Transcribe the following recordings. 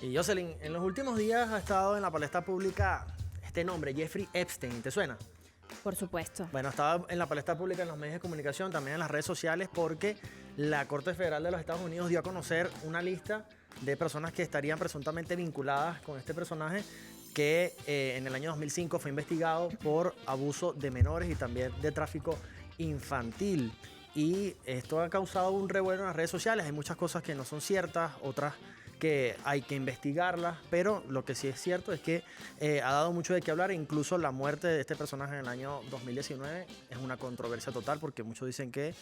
Y Jocelyn, en los últimos días ha estado en la palestra pública este nombre, Jeffrey Epstein, ¿te suena? Por supuesto. Bueno, estaba en la palestra pública, en los medios de comunicación, también en las redes sociales, porque la Corte Federal de los Estados Unidos dio a conocer una lista de personas que estarían presuntamente vinculadas con este personaje que en el año 2005 fue investigado por abuso de menores y también de tráfico infantil. Y esto ha causado un revuelo en las redes sociales. Hay muchas cosas que no son ciertas, otras que hay que investigarlas, pero lo que sí es cierto es que ha dado mucho de qué hablar. Incluso la muerte de este personaje en el año 2019 es una controversia total, porque muchos dicen que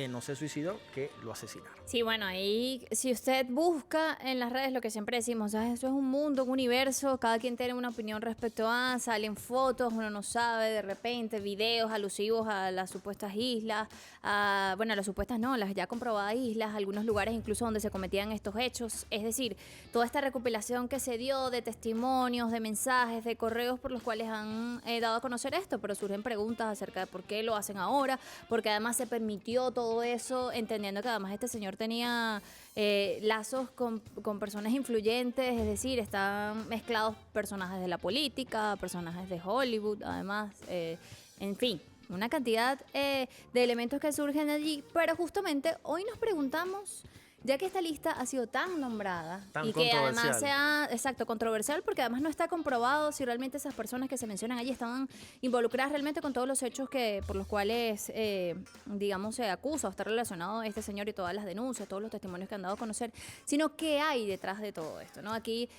no se suicidó, que lo asesinaron. Sí, bueno, ahí si usted busca en las redes lo que siempre decimos, ¿sabes? Eso es un mundo, un universo, cada quien tiene una opinión respecto a, salen fotos, uno no sabe, de repente videos alusivos a las supuestas islas, a las supuestas no, las ya comprobadas islas, algunos lugares incluso donde se cometían estos hechos, es decir, toda esta recopilación que se dio de testimonios, de mensajes, de correos por los cuales han dado a conocer esto, pero surgen preguntas acerca de por qué lo hacen ahora, porque además se permitió todo eso, entendiendo que además este señor tenía lazos con personas influyentes, es decir, están mezclados personajes de la política, personajes de Hollywood, además, en fin, una cantidad de elementos que surgen allí, pero justamente hoy nos preguntamos, ya que esta lista ha sido tan nombrada y que además sea, controversial, porque además no está comprobado si realmente esas personas que se mencionan allí estaban involucradas realmente con todos los hechos por los cuales, digamos, se acusa o está relacionado este señor y todas las denuncias, todos los testimonios que han dado a conocer, sino qué hay detrás de todo esto, ¿no? Aquí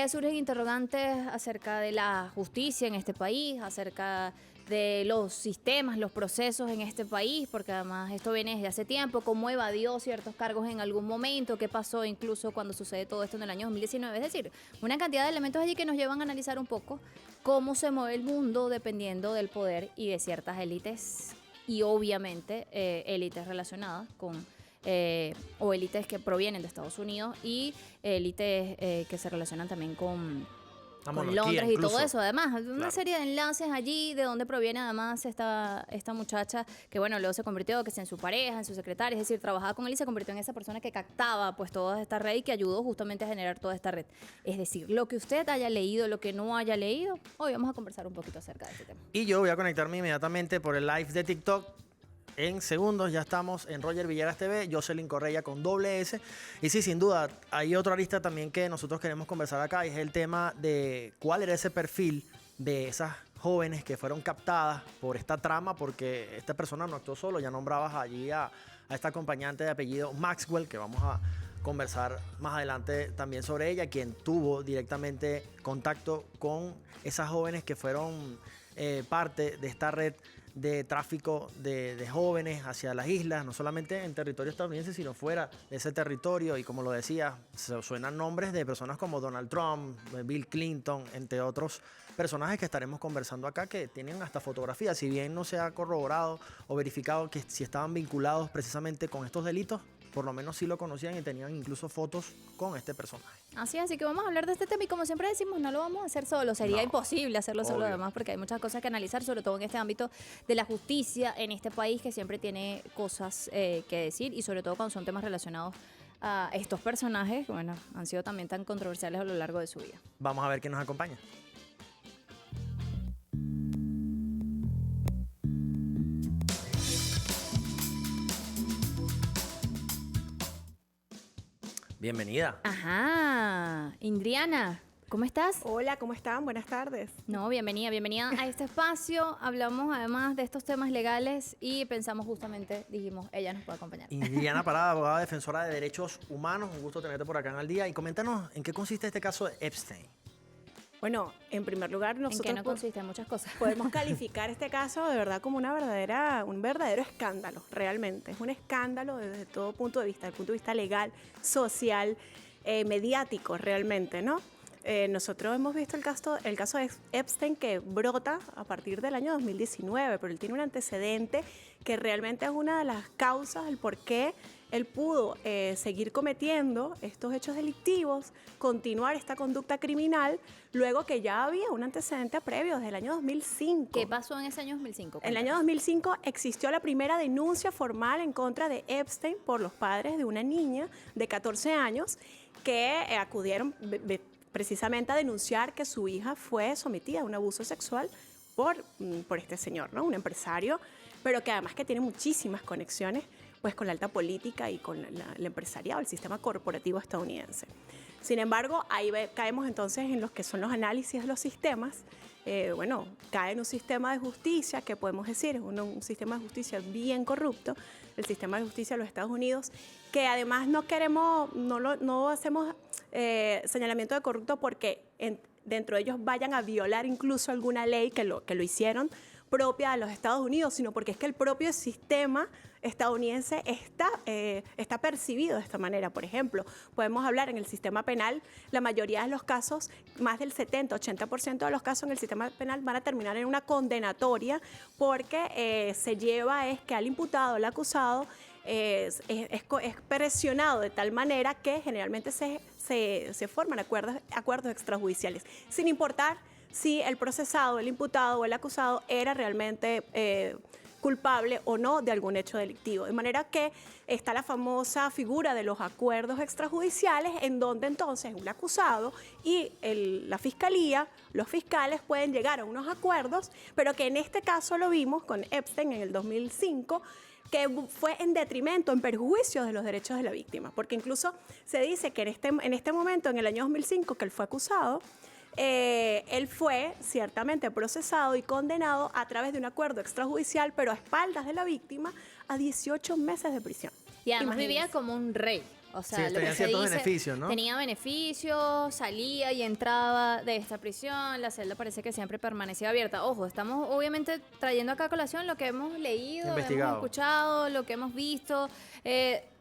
surgen interrogantes acerca de la justicia en este país, acerca de los sistemas, los procesos en este país, porque además esto viene desde hace tiempo, cómo evadió ciertos cargos en algún momento, qué pasó incluso cuando sucede todo esto en el año 2019, es decir, una cantidad de elementos allí que nos llevan a analizar un poco cómo se mueve el mundo dependiendo del poder y de ciertas élites y obviamente élites relacionadas con o élites que provienen de Estados Unidos y élites que se relacionan también con Londres y todo eso, además, una serie de enlaces allí de donde proviene además esta muchacha que luego se convirtió, que es en su pareja, en su secretaria, es decir, trabajaba con él y se convirtió en esa persona que captaba pues toda esta red y que ayudó justamente a generar toda esta red. Es decir, lo que usted haya leído, lo que no haya leído, hoy vamos a conversar un poquito acerca de este tema. Y yo voy a conectarme inmediatamente por el live de TikTok. En segundos ya estamos en Roger Villegas TV, Jocelyn Correia con doble S. Y sí, sin duda, hay otra lista también que nosotros queremos conversar acá, y es el tema de cuál era ese perfil de esas jóvenes que fueron captadas por esta trama, porque esta persona no actuó solo. Ya nombrabas allí a esta acompañante de apellido Maxwell, que vamos a conversar más adelante también sobre ella, quien tuvo directamente contacto con esas jóvenes que fueron parte de esta red de tráfico de jóvenes hacia las islas, no solamente en territorio estadounidense, sino fuera de ese territorio. Y como lo decía, se suenan nombres de personas como Donald Trump, Bill Clinton, entre otros personajes que estaremos conversando acá, que tienen hasta fotografías. Si bien no se ha corroborado o verificado que si estaban vinculados precisamente con estos delitos, por lo menos sí lo conocían y tenían incluso fotos con este personaje. Así que vamos a hablar de este tema y como siempre decimos, no lo vamos a hacer solo, sería imposible hacerlo solo además, porque hay muchas cosas que analizar, sobre todo en este ámbito de la justicia en este país, que siempre tiene cosas que decir, y sobre todo cuando son temas relacionados a estos personajes que han sido también tan controversiales a lo largo de su vida. Vamos a ver quién nos acompaña. Bienvenida. Ajá, Indriana, ¿cómo estás? Hola, ¿cómo están? Buenas tardes. No, bienvenida a este espacio. Hablamos además de estos temas legales y pensamos dijimos, ella nos puede acompañar. Indriana Parada, abogada defensora de derechos humanos, un gusto tenerte por acá en Al Día. Y coméntanos, ¿en qué consiste este caso de Epstein? Bueno, en primer lugar, nosotros ¿En qué no consiste? En muchas cosas. podemos calificar este caso de verdad como un verdadero escándalo, realmente. Es un escándalo desde todo punto de vista, desde el punto de vista legal, social, mediático, realmente, ¿no? Nosotros hemos visto el caso de Epstein, que brota a partir del año 2019, pero él tiene un antecedente que realmente es una de las causas del por qué él pudo seguir cometiendo estos hechos delictivos, continuar esta conducta criminal, luego que ya había un antecedente previo desde el año 2005. ¿Qué pasó en ese año 2005? En el año 2005 existió la primera denuncia formal en contra de Epstein por los padres de una niña de 14 años que acudieron precisamente a denunciar que su hija fue sometida a un abuso sexual por este señor, ¿no? Un empresario, pero que además que tiene muchísimas conexiones pues con la alta política y con el empresariado, el sistema corporativo estadounidense. Sin embargo, ahí caemos entonces en los que son los análisis de los sistemas. Bueno, cae en un sistema de justicia que podemos decir es un sistema de justicia bien corrupto, el sistema de justicia de los Estados Unidos, que además no hacemos señalamiento de corrupto porque dentro de ellos vayan a violar incluso alguna ley que lo hicieron propia de los Estados Unidos, sino porque es que el propio sistema estadounidense está percibido de esta manera. Por ejemplo, podemos hablar en el sistema penal, la mayoría de los casos, más del 70-80% de los casos en el sistema penal van a terminar en una condenatoria porque se lleva es que al imputado, al acusado, es presionado de tal manera que generalmente se forman acuerdos extrajudiciales, sin importar si el procesado, el imputado o el acusado era realmente culpable o no de algún hecho delictivo. De manera que está la famosa figura de los acuerdos extrajudiciales, en donde entonces un acusado y la fiscalía, los fiscales pueden llegar a unos acuerdos, pero que en este caso lo vimos con Epstein en el 2005, que fue en detrimento, en perjuicio de los derechos de la víctima, porque incluso se dice que en este momento, en el año 2005, que él fue acusado, él fue ciertamente procesado y condenado a través de un acuerdo extrajudicial, pero a espaldas de la víctima, a 18 meses de prisión. Y además Imagínense. vivía como un rey. O sea, Sí, lo que tenía se ciertos dice, beneficios, ¿no? tenía beneficios, salía y entraba de esta prisión, la celda parece que siempre permanecía abierta. Ojo, estamos obviamente trayendo acá a colación lo que hemos leído, Investigado. hemos escuchado, lo que hemos visto.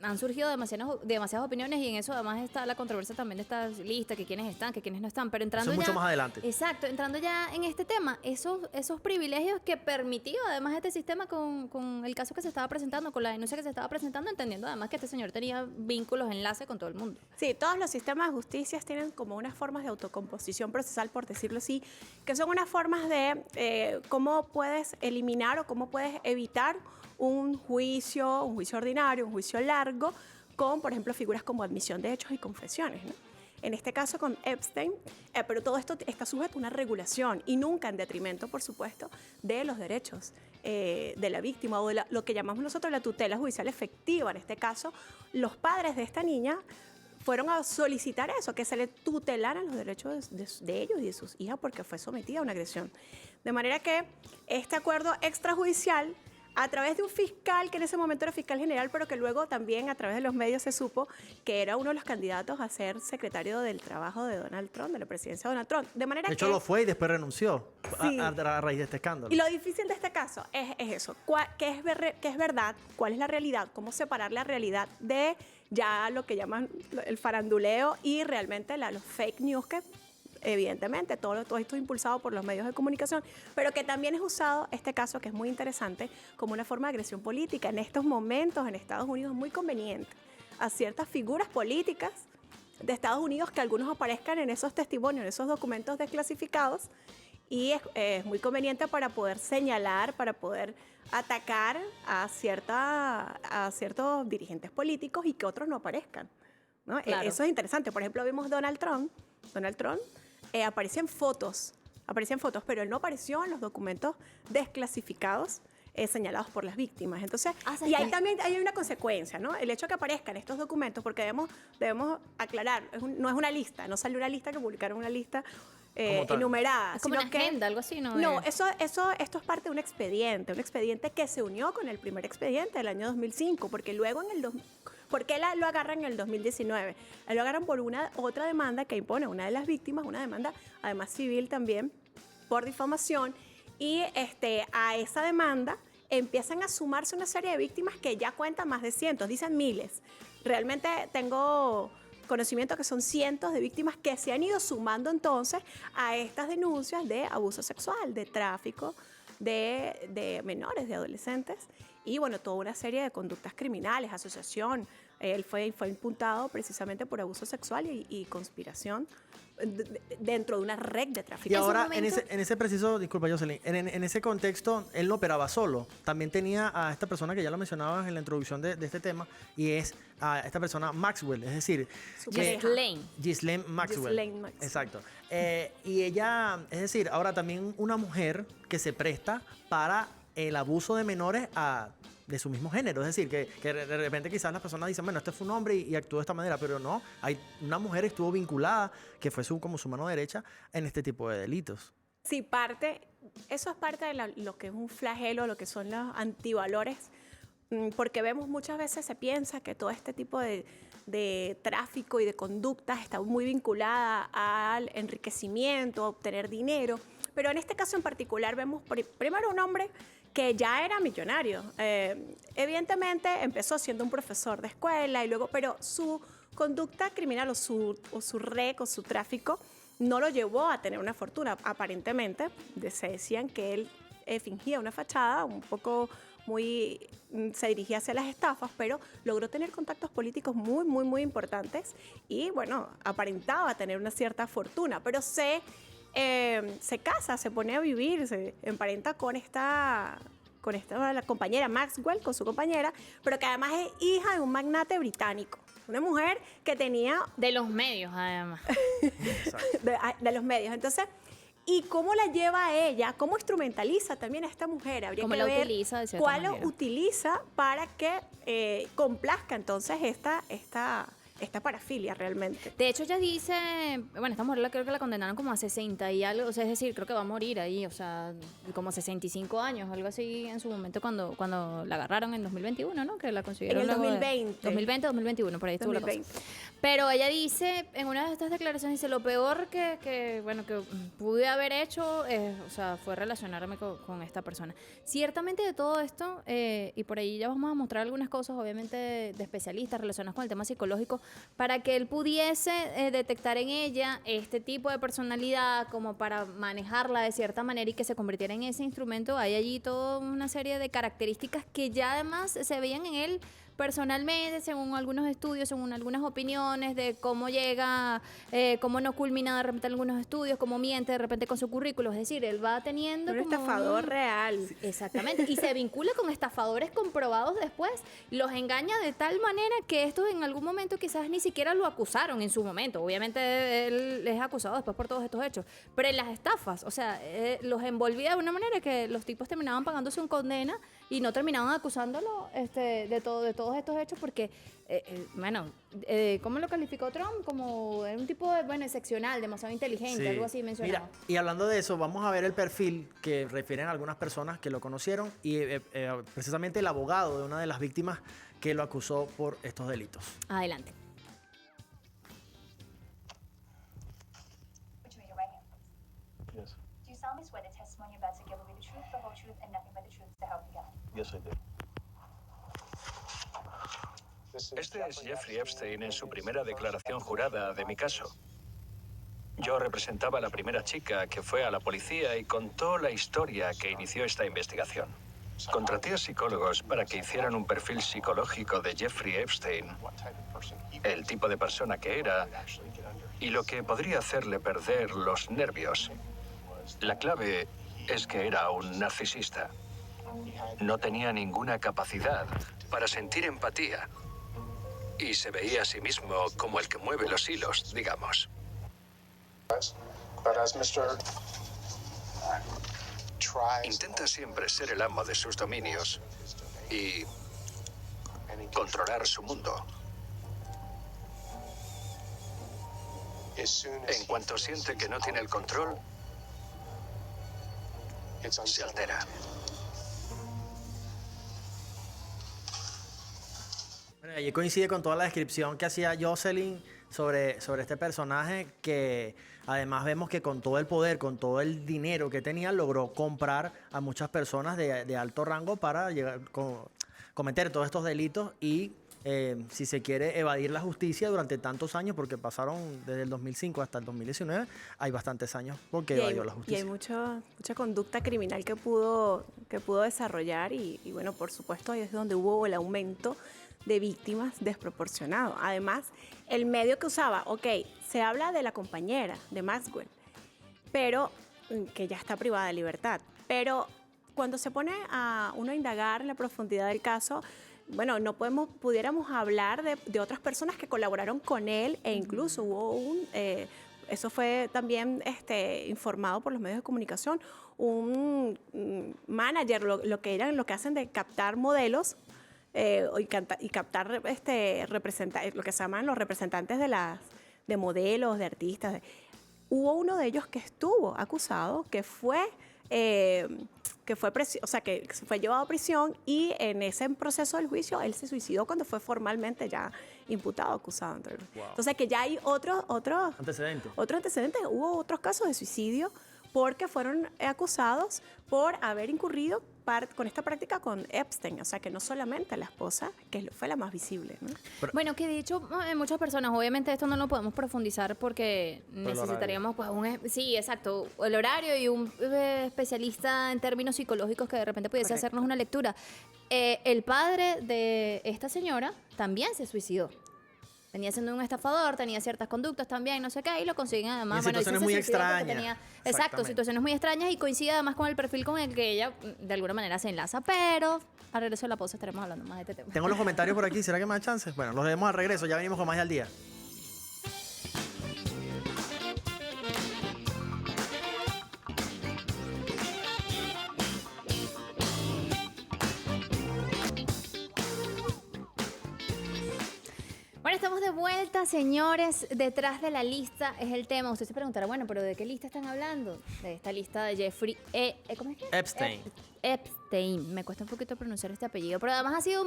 Han surgido demasiadas opiniones y en eso además está la controversia también de esta lista, que quiénes están, que quiénes no están. Pero entrando Eso es ya, mucho más adelante. Exacto, entrando ya en este tema, esos privilegios que permitió además este sistema con el caso que se estaba presentando, con la denuncia que se estaba presentando, entendiendo además que este señor tenía vínculos, enlaces con todo el mundo. Sí, todos los sistemas de justicia tienen como unas formas de autocomposición procesal, por decirlo así, que son unas formas de cómo puedes eliminar o cómo puedes evitar un juicio ordinario, un juicio largo, con, por ejemplo, figuras como admisión de hechos y confesiones, ¿no? En este caso con Epstein, pero todo esto está sujeto a una regulación y nunca en detrimento, por supuesto, de los derechos de la víctima o de lo que llamamos nosotros la tutela judicial efectiva. En este caso, los padres de esta niña fueron a solicitar eso, que se le tutelaran los derechos de ellos y de sus hijas porque fue sometida a una agresión. De manera que este acuerdo extrajudicial, a través de un fiscal que en ese momento era fiscal general, pero que luego también a través de los medios se supo que era uno de los candidatos a ser secretario del trabajo de Donald Trump, de la presidencia de Donald Trump. De manera De hecho, que lo fue y después renunció Sí. a raíz de este escándalo. y lo difícil de este caso es eso, qué es verdad, cuál es la realidad, cómo separar la realidad de ya lo que llaman el faranduleo y realmente los fake news que evidentemente todo esto es impulsado por los medios de comunicación, pero que también es usado, este caso que es muy interesante, como una forma de agresión política. En estos momentos en Estados Unidos es muy conveniente a ciertas figuras políticas de Estados Unidos que algunos aparezcan en esos testimonios, en esos documentos desclasificados, y es muy conveniente para poder señalar, para poder atacar a ciertos dirigentes políticos y que otros no aparezcan, ¿no? Claro. Eso es interesante. Por ejemplo, vimos Donald Trump aparecían fotos, pero él no apareció en los documentos desclasificados señalados por las víctimas. Entonces, y ahí también hay una consecuencia, ¿no? El hecho de que aparezcan estos documentos, porque debemos aclarar, no es una lista, no salió una lista que publicaron una lista Como tal. enumerada. Es como sino una agenda, algo así, ¿no? No, esto es parte de un expediente que se unió con el primer expediente del año 2005, porque luego ¿por qué lo agarran en el 2019? Lo agarran por otra demanda que impone una de las víctimas, una demanda además civil también, por difamación, y a esa demanda empiezan a sumarse una serie de víctimas que ya cuentan más de cientos, dicen miles. Realmente tengo conocimiento que son cientos de víctimas que se han ido sumando entonces a estas denuncias de abuso sexual, de tráfico de menores, de adolescentes, y bueno, toda una serie de conductas criminales, asociación. Él fue imputado precisamente por abuso sexual y conspiración dentro de una red de tráfico. Y ahora, en ese preciso, disculpa, Jocelyn, en ese contexto, él no operaba solo. También tenía a esta persona que ya lo mencionabas en la introducción de este tema, y es a esta persona Maxwell, es decir, Ghislaine Maxwell. Exacto. Y ella, es decir, ahora también una mujer que se presta para el abuso de menores de su mismo género. Es decir, que de repente quizás las personas dicen, bueno, este fue un hombre y actuó de esta manera, pero no, una mujer estuvo vinculada, que fue como su mano derecha en este tipo de delitos. Sí, eso es parte de lo que es un flagelo, lo que son los antivalores, porque vemos muchas veces, se piensa que todo este tipo de tráfico y de conductas está muy vinculada al enriquecimiento, a obtener dinero, pero en este caso en particular vemos primero un hombre que ya era millonario. Evidentemente empezó siendo un profesor de escuela y luego, pero su conducta criminal o su tráfico no lo llevó a tener una fortuna. Aparentemente se decían que él fingía una fachada un poco se dirigía hacia las estafas, pero logró tener contactos políticos muy, muy, muy importantes y bueno, aparentaba tener una cierta fortuna, pero se casa, se pone a vivir, se emparenta con la compañera Maxwell, con su compañera, pero que además es hija de un magnate británico. Una mujer que tenía... De los medios, además. de los medios. Entonces, ¿y cómo la lleva a ella? ¿Cómo instrumentaliza también a esta mujer? Habría ¿Cómo que la ver utiliza de cierta cuál manera? lo utiliza para que complazca entonces esta parafilia realmente. De hecho, ella dice, bueno, esta mujer creo que la condenaron como a 60 y algo, o sea, es decir, creo que va a morir ahí, o sea, como 65 años, algo así en su momento cuando la agarraron en 2021, ¿no? Que la consiguieron En el luego 2020. 2020, 2021, por ahí estuvo la cosa. 2020. Pero ella dice, en una de estas declaraciones, dice, lo peor que pude haber hecho, o sea, fue relacionarme con esta persona. Ciertamente de todo esto, y por ahí ya vamos a mostrar algunas cosas, obviamente, de especialistas relacionadas con el tema psicológico, para que él pudiese detectar en ella este tipo de personalidad como para manejarla de cierta manera y que se convirtiera en ese instrumento. Hay allí toda una serie de características que ya además se veían en él personalmente, según algunos estudios, según algunas opiniones de cómo llega, cómo no culmina de repente algunos estudios, cómo miente de repente con su currículo. Es decir, él va teniendo Un como estafador real. Exactamente, y se vincula con estafadores comprobados después, los engaña de tal manera que estos en algún momento quizás ni siquiera lo acusaron en su momento. Obviamente él es acusado después por todos estos hechos, pero en las estafas, o sea, los envolvía de una manera que los tipos terminaban pagándose un condena y no terminaban acusándolo de todos estos hechos porque, ¿cómo lo calificó Trump? Como un tipo excepcional, demasiado inteligente, Sí. algo así mencionado. Mira, y hablando de eso, vamos a ver el perfil que refieren algunas personas que lo conocieron y precisamente el abogado de una de las víctimas que lo acusó por estos delitos. Adelante. Would you raise your right hand, please? Yes. Do you solemnly swear the testimony you're about to give will be the truth, the whole truth, and nothing but the truth to help you God? Yes, I do. Este es Jeffrey Epstein en su primera declaración jurada de mi caso. Yo representaba a la primera chica que fue a la policía y contó la historia que inició esta investigación. Contraté a psicólogos para que hicieran un perfil psicológico de Jeffrey Epstein, el tipo de persona que era y lo que podría hacerle perder los nervios. La clave es que era un narcisista. No tenía ninguna capacidad para sentir empatía y se veía a sí mismo como el que mueve los hilos, digamos. Intenta siempre ser el amo de sus dominios y controlar su mundo. En cuanto siente que no tiene el control, se altera. Bueno, allí coincide con toda la descripción que hacía Jocelyn sobre este personaje, que además vemos que con todo el poder, con todo el dinero que tenía, logró comprar a muchas personas de alto rango para cometer todos estos delitos y si se quiere evadir la justicia durante tantos años, porque pasaron desde el 2005 hasta el 2019, hay bastantes años porque evadió la Y justicia. hay mucha conducta criminal que pudo desarrollar y bueno, por supuesto, ahí es donde hubo el aumento de víctimas desproporcionado. Además, el medio que usaba, se habla de la compañera de Maxwell, pero que ya está privada de libertad, pero cuando se pone a uno a indagar en la profundidad del caso, bueno, pudiéramos hablar de otras personas que colaboraron con él e incluso hubo eso fue también informado por los medios de comunicación, un manager, lo que hacen de captar modelos y captar lo que se llaman los representantes de modelos, de artistas. Hubo uno de ellos que estuvo acusado, que fue llevado a prisión y en ese proceso del juicio él se suicidó cuando fue formalmente ya imputado, acusado. Wow. Entonces que ya hay otro Antecedente. Hubo otros casos de suicidio porque fueron acusados por haber incurrido con esta práctica con Epstein, o sea que no solamente la esposa, que fue la más visible, ¿no? Bueno, que de hecho muchas personas, obviamente esto no lo podemos profundizar porque necesitaríamos pues sí, exacto, el horario y un especialista en términos psicológicos que de repente pudiese Correcto. hacernos una lectura. El padre de esta señora también se suicidó. Venía siendo un estafador, tenía ciertas conductas también, no sé qué, y lo consiguen además. Y situaciones muy extrañas. Exacto, Exactamente. situaciones muy extrañas y coincide además con el perfil con el que ella de alguna manera se enlaza, pero al regreso de la pausa estaremos hablando más de este tema. Tengo los comentarios por aquí, ¿será que me da chance? Bueno, los vemos al regreso, ya venimos con más de Al Día. Bueno, estamos de vuelta, señores. Detrás de la lista es el tema. Usted se preguntará, bueno, ¿pero de qué lista están hablando? De esta lista de Jeffrey ¿cómo es que? Epstein. Epstein. Me cuesta un poquito pronunciar este apellido, pero además ha sido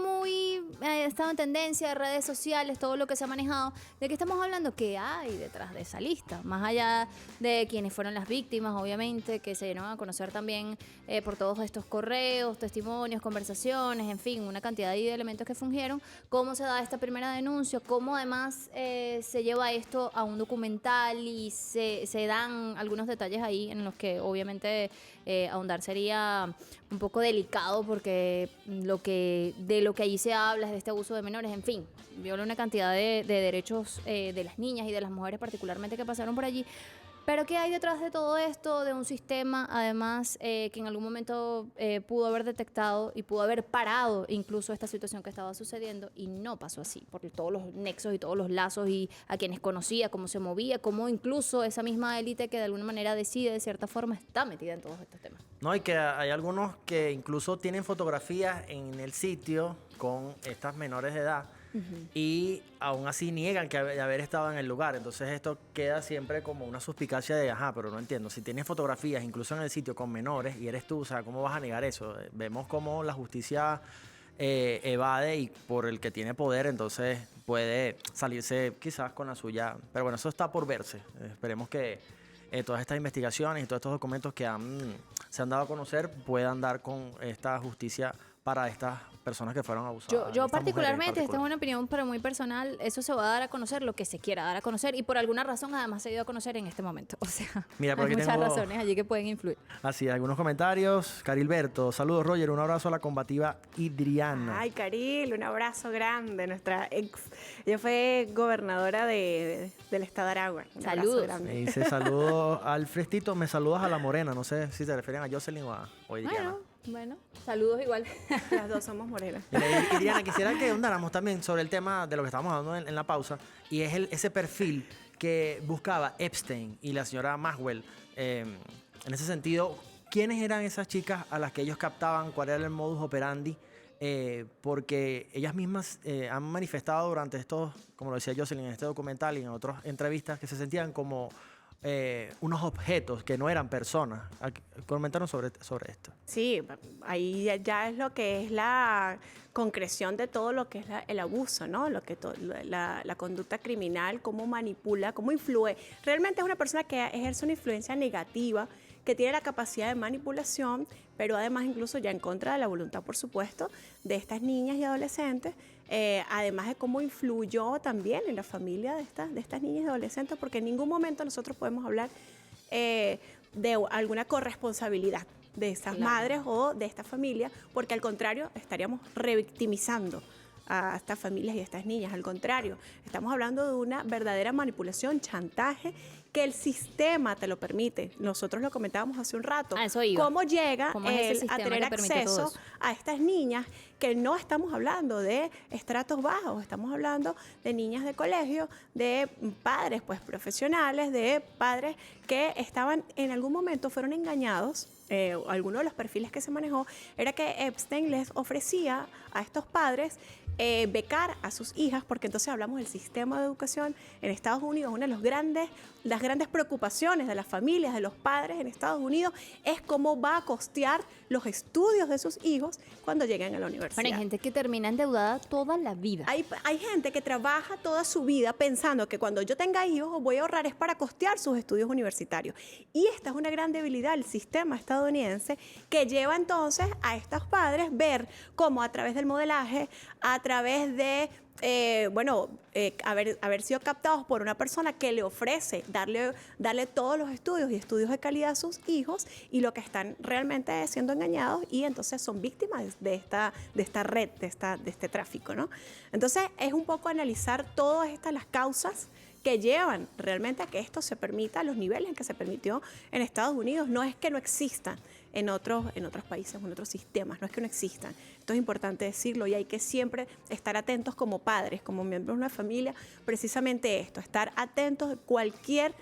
ha estado en tendencia de redes sociales, todo lo que se ha manejado. ¿De qué estamos hablando? ¿Qué hay detrás de esa lista? Más allá de quienes fueron las víctimas, obviamente, que se dieron a conocer también por todos estos correos, testimonios, conversaciones, en fin, una cantidad de elementos que fungieron. ¿Cómo se da esta primera denuncia? ¿Cómo además se lleva esto a un documental y se dan algunos detalles ahí en los que obviamente ahondar sería un poco delicado porque de lo que allí se habla es de este abuso de menores, en fin, viola una cantidad de derechos de las niñas y de las mujeres particularmente que pasaron por allí. Pero ¿qué hay detrás de todo esto? De un sistema, además, que en algún momento pudo haber detectado y pudo haber parado incluso esta situación que estaba sucediendo y no pasó así, por todos los nexos y todos los lazos y a quienes conocía, cómo se movía, cómo incluso esa misma élite que de alguna manera decide de cierta forma está metida en todos estos temas. No, y que hay algunos que incluso tienen fotografías en el sitio con estas menores de edad y aún así niegan que haber estado en el lugar. Entonces esto queda siempre como una suspicacia de, pero no entiendo, si tienes fotografías incluso en el sitio con menores y eres tú, o sea, ¿cómo vas a negar eso? Vemos cómo la justicia evade y por el que tiene poder, entonces puede salirse quizás con la suya. Pero bueno, eso está por verse. Esperemos que todas estas investigaciones y todos estos documentos que se han dado a conocer puedan dar con esta justicia para estas personas que fueron abusadas. Yo particularmente, esta es una opinión pero muy personal, eso se va a dar a conocer lo que se quiera dar a conocer y por alguna razón además se dio a conocer en este momento. O sea, Mira, por hay aquí muchas tengo razones allí que pueden influir. Así, algunos comentarios. Carilberto, saludos Roger, un abrazo a la combativa Idriana. Ay, Caril, un abrazo grande, nuestra ex. Ella fue gobernadora del estado de Aragua. Un abrazo Saludos. grande. Me dice saludos al Frestito, me saludas a la Morena, no sé si se refieren a Jocelyn o a Idriana. Bueno, saludos igual. Las dos somos morenas. Mira, Idriana, quisiera que ahondáramos también sobre el tema de lo que estábamos hablando en la pausa, y es ese perfil que buscaba Epstein y la señora Maxwell. En ese sentido, ¿quiénes eran esas chicas a las que ellos captaban? ¿Cuál era el modus operandi? Porque ellas mismas han manifestado durante estos, como lo decía Jocelyn, en este documental y en otras entrevistas, que se sentían como unos objetos que no eran personas. Comentaron sobre esto. Sí, ahí ya es lo que es la concreción de todo lo que es el abuso, ¿no? La conducta criminal, cómo manipula, cómo influye. Realmente es una persona que ejerce una influencia negativa, que tiene la capacidad de manipulación pero además incluso ya en contra de la voluntad, por supuesto, de estas niñas y adolescentes, además de cómo influyó también en la familia de estas niñas y adolescentes, porque en ningún momento nosotros podemos hablar de alguna corresponsabilidad de estas madres o de esta familia, porque al contrario estaríamos revictimizando a estas familias y a estas niñas. Al contrario, estamos hablando de una verdadera manipulación, chantaje, que el sistema te lo permite. Nosotros lo comentábamos hace un rato. A eso iba. ¿Cómo llega ¿Cómo es ese él a sistema tener que permite todo acceso eso? a estas niñas, que no estamos hablando de estratos bajos, estamos hablando de niñas de colegio, de padres pues profesionales, de padres que estaban en algún momento fueron engañados? Alguno de los perfiles que se manejó era que Epstein les ofrecía a estos padres becar a sus hijas, porque entonces hablamos del sistema de educación en Estados Unidos. Una de las grandes preocupaciones de las familias, de los padres en Estados Unidos, es cómo va a costear los estudios de sus hijos cuando lleguen a la universidad. Bueno, hay gente que termina endeudada toda la vida. Hay gente que trabaja toda su vida pensando que cuando yo tenga hijos voy a ahorrar es para costear sus estudios universitarios. Y esta es una gran debilidad del sistema estadounidense, que lleva entonces a estos padres ver cómo a través del modelaje, a través de haber sido captados por una persona que le ofrece darle todos los estudios y estudios de calidad a sus hijos, y lo que están realmente siendo engañados, y entonces son víctimas de esta red, de este tráfico, ¿no? Entonces es un poco analizar todas las causas que llevan realmente a que esto se permita a los niveles en que se permitió en Estados Unidos. No es que no existan en otros países, en otros sistemas, no es que no existan. Esto es importante decirlo, y hay que siempre estar atentos como padres, como miembros de una familia, precisamente esto, estar atentos a cualquier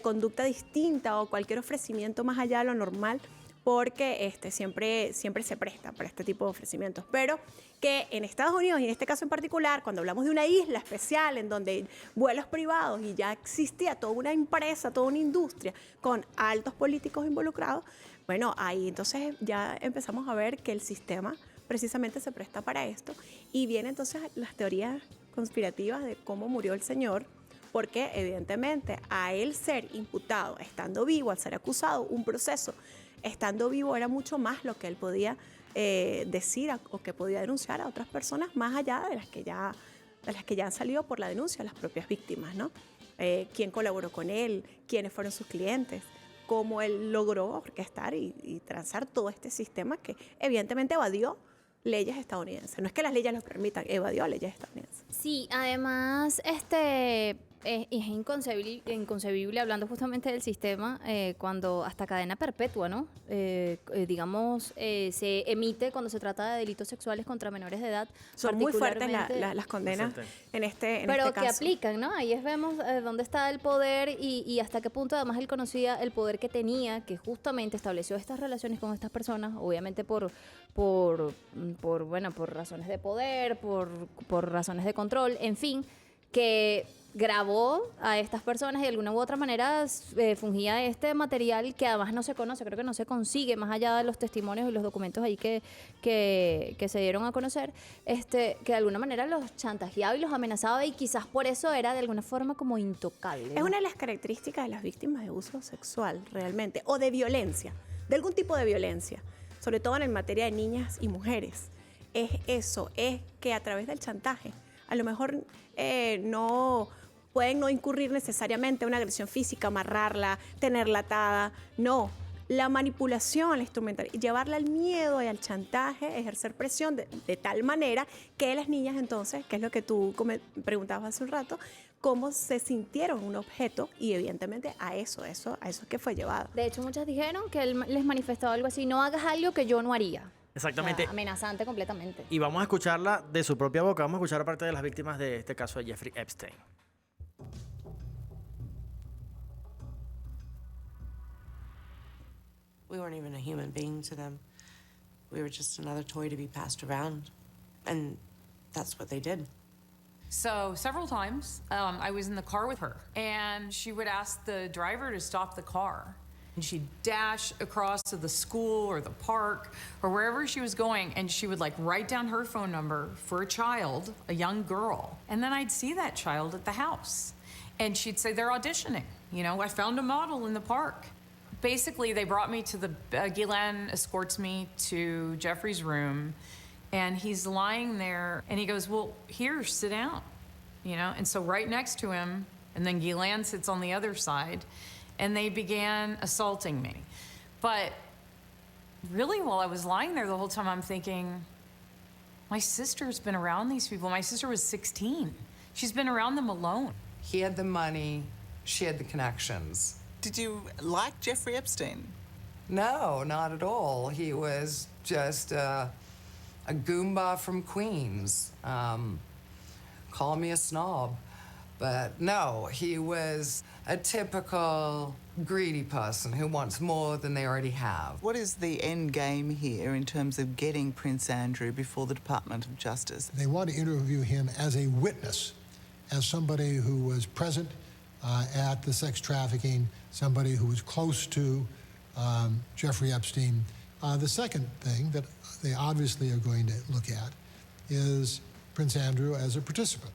conducta distinta o cualquier ofrecimiento más allá de lo normal, porque siempre se presta para este tipo de ofrecimientos. Pero que en Estados Unidos, y en este caso en particular, cuando hablamos de una isla especial en donde vuelos privados y ya existía toda una empresa, toda una industria con altos políticos involucrados, bueno, ahí entonces ya empezamos a ver que el sistema precisamente se presta para esto, y vienen entonces las teorías conspirativas de cómo murió el señor, porque evidentemente a él ser imputado, estando vivo, al ser acusado, un proceso, estando vivo era mucho más lo que él podía decir o que podía denunciar a otras personas, más allá de las que ya han salido por la denuncia, las propias víctimas, ¿no? ¿Quién colaboró con él? ¿Quiénes fueron sus clientes? ¿Cómo él logró orquestar y transar todo este sistema que evidentemente evadió leyes estadounidenses? No es que las leyes lo permitan, evadió leyes estadounidenses. Sí, además, es inconcebible, hablando justamente del sistema, cuando hasta cadena perpetua, ¿no? Se emite cuando se trata de delitos sexuales contra menores de edad. Son muy fuertes particularmente- las condenas en este pero caso. que aplican, ¿no? Ahí vemos dónde está el poder y hasta qué punto además él conocía el poder que tenía, que justamente estableció estas relaciones con estas personas, obviamente por razones de poder, por razones de control, en fin, que grabó a estas personas y de alguna u otra manera fungía este material que además no se conoce, creo que no se consigue más allá de los testimonios y los documentos ahí que se dieron a conocer, que de alguna manera los chantajeaba y los amenazaba, y quizás por eso era de alguna forma como intocable, ¿no? Es una de las características de las víctimas de abuso sexual, realmente, o de violencia, de algún tipo de violencia, sobre todo en materia de niñas y mujeres. Es eso, es que a través del chantaje, a lo mejor pueden no incurrir necesariamente en una agresión física, amarrarla, tenerla atada, no. La manipulación, la instrumental, llevarla al miedo y al chantaje, ejercer presión de tal manera que las niñas entonces, que es lo que tú preguntabas hace un rato, cómo se sintieron un objeto, y evidentemente a eso es que fue llevado. De hecho, muchas dijeron que él les manifestaba algo así: no hagas algo que yo no haría. Exactamente. O sea, amenazante completamente. Y vamos a escucharla de su propia boca. Vamos a escuchar parte de las víctimas de este caso de Jeffrey Epstein. We weren't even a human being to them. We were just another toy to be passed around. And that's what they did. So several times, I was in the car with her, and she would ask the driver to stop the car. And she'd dash across to the school or the park or wherever she was going, and she would write down her phone number for a child, a young girl. And then I'd see that child at the house. And she'd say, they're auditioning. You know, I found a model in the park. basically, they brought me to the, Ghislaine escorts me to Jeffrey's room, and he's lying there, and he goes, well, here, sit down, you know? And so right next to him, and then Ghislaine sits on the other side, and they began assaulting me. But really, while I was lying there the whole time, I'm thinking, my sister's been around these people. My sister was 16. She's been around them alone. He had the money, she had the connections. Did you like Jeffrey Epstein? No, not at all. He was just a Goomba from Queens. Call me a snob. But no, he was a typical greedy person who wants more than they already have. What is the end game here in terms of getting Prince Andrew before the Department of Justice? They want to interview him as a witness, as somebody who was present at the sex trafficking, somebody who was close to Jeffrey Epstein. The second thing that they obviously are going to look at is Prince Andrew as a participant.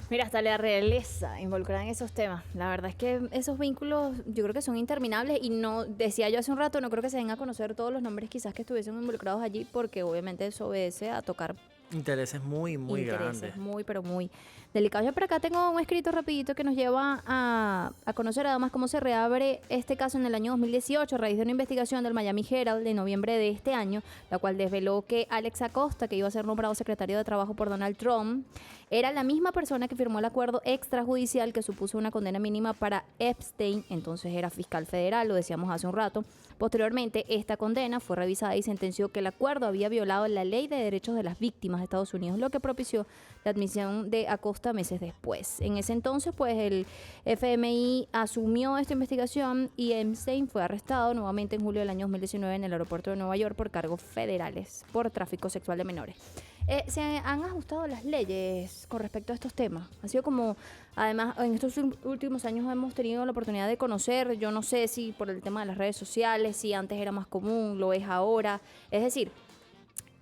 Mira, hasta la realeza involucrada en esos temas. La verdad es que esos vínculos yo creo que son interminables y no, decía yo hace un rato, no creo que se den a conocer todos los nombres quizás que estuviesen involucrados allí porque obviamente eso obedece a tocar Intereses muy grandes. muy, pero muy delicados. Yo por acá tengo un escrito rapidito que nos lleva a conocer además cómo se reabre este caso en el año 2018 a raíz de una investigación del Miami Herald de noviembre de este año, la cual desveló que Alex Acosta, que iba a ser nombrado secretario de Trabajo por Donald Trump, era la misma persona que firmó el acuerdo extrajudicial que supuso una condena mínima para Epstein, entonces era fiscal federal, lo decíamos hace un rato. Posteriormente, esta condena fue revisada y sentenció que el acuerdo había violado la ley de derechos de las víctimas de Estados Unidos, lo que propició la admisión de Acosta meses después. En ese entonces, pues el FMI asumió esta investigación y Epstein fue arrestado nuevamente en julio del año 2019 en el aeropuerto de Nueva York por cargos federales por tráfico sexual de menores. ¿Se han ajustado las leyes con respecto a estos temas? Ha sido como, además, en estos últimos años hemos tenido la oportunidad de conocer, yo no sé si por el tema de las redes sociales, si antes era más común, lo es ahora, es decir,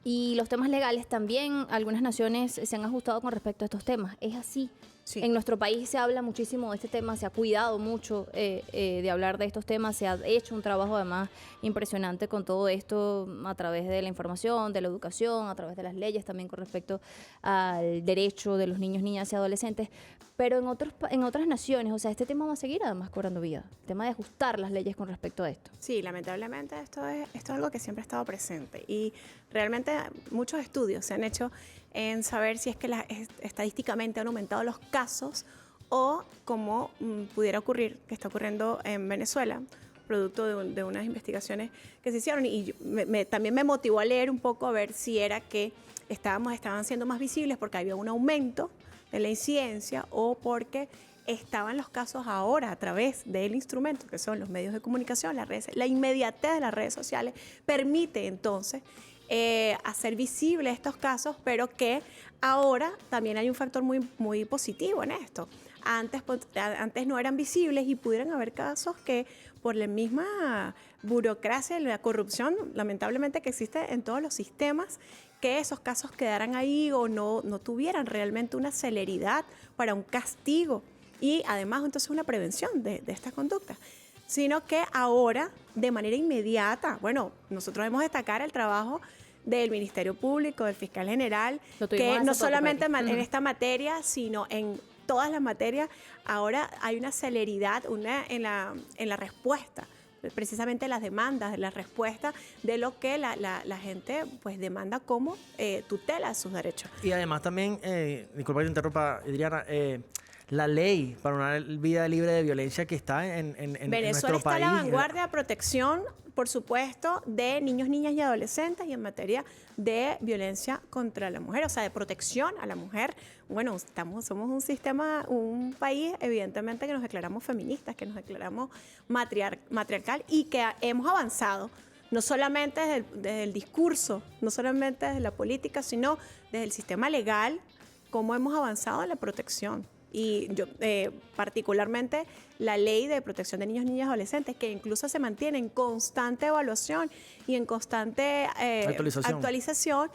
y los temas legales también, algunas naciones se han ajustado con respecto a estos temas, es así. Sí. En nuestro país se habla muchísimo de este tema, se ha cuidado mucho de hablar de estos temas, se ha hecho un trabajo además impresionante con todo esto a través de la información, de la educación, a través de las leyes también con respecto al derecho de los niños, niñas y adolescentes, pero en otras naciones, o sea, este tema va a seguir además cobrando vida, el tema de ajustar las leyes con respecto a esto. Sí, lamentablemente esto es algo que siempre ha estado presente y realmente muchos estudios se han hecho en saber si es que estadísticamente han aumentado los casos o como pudiera ocurrir, que está ocurriendo en Venezuela, producto de unas investigaciones que se hicieron. Y también me motivó a leer un poco a ver si era que estaban siendo más visibles porque había un aumento de la incidencia o porque estaban los casos ahora a través del instrumento que son los medios de comunicación, las redes, la inmediatez de las redes sociales permite entonces hacer visibles estos casos, pero que ahora también hay un factor muy positivo en esto. Antes no eran visibles y pudieran haber casos que por la misma burocracia y la corrupción, lamentablemente que existe en todos los sistemas, que esos casos quedaran ahí o no tuvieran realmente una celeridad para un castigo y además entonces una prevención de esta conducta. Sino que ahora, de manera inmediata, bueno, nosotros debemos destacar el trabajo del Ministerio Público, del Fiscal General, que no solamente en esta materia, sino en todas las materias, ahora hay una celeridad en la respuesta, precisamente las demandas, la respuesta de lo que la gente pues demanda como tutela sus derechos. Y además también, disculpa que te interrumpa, Adriana, la ley para una vida libre de violencia que está en nuestro país. Venezuela está a la vanguardia de protección, por supuesto, de niños, niñas y adolescentes y en materia de violencia contra la mujer, o sea, de protección a la mujer. Bueno, somos un país, evidentemente, que nos declaramos feministas, que nos declaramos matriarcal y que hemos avanzado, no solamente desde el discurso, no solamente desde la política, sino desde el sistema legal, cómo hemos avanzado en la protección. Y yo, particularmente la ley de protección de niños, niñas y adolescentes, que incluso se mantiene en constante evaluación y en constante actualización,